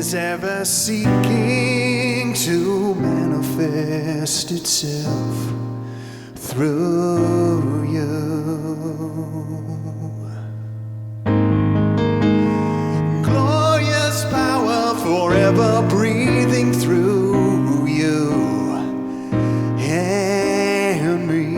is ever seeking to manifest itself through you. Glorious power forever breathing through you and me.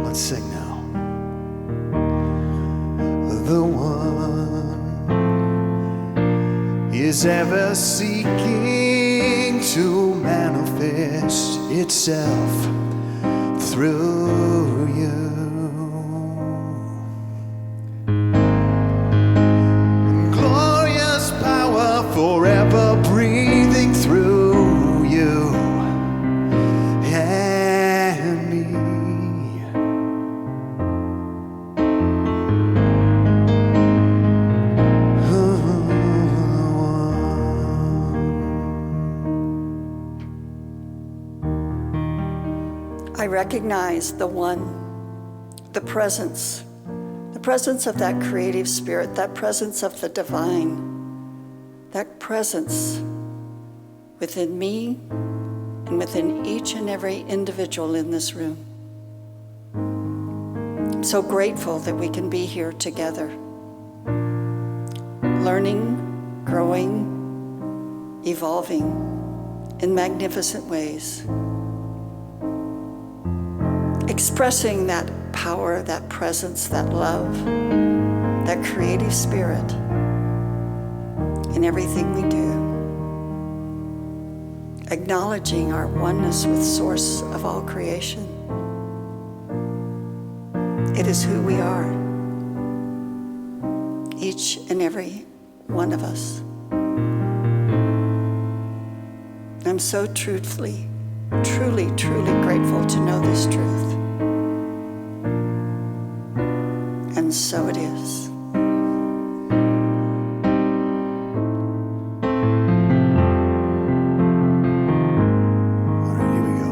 Let's sing now. The one is ever seeking to manifest itself through you. Glorious power forever breathing through you and me. I recognize the one, the presence of that creative spirit, that presence of the divine, that presence within me and within each and every individual in this room. I'm so grateful that we can be here together, learning, growing, evolving in magnificent ways, expressing that power, that presence, that love, that creative spirit in everything we do. Acknowledging our oneness with Source of all creation. It is who we are, each and every one of us. I'm so truly grateful to know this truth. And so it is. All right, here we go.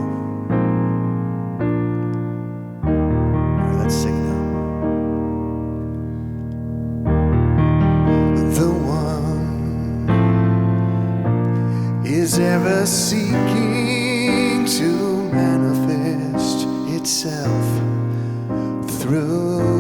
All right, let's sing now. The one is ever seeking to manifest itself through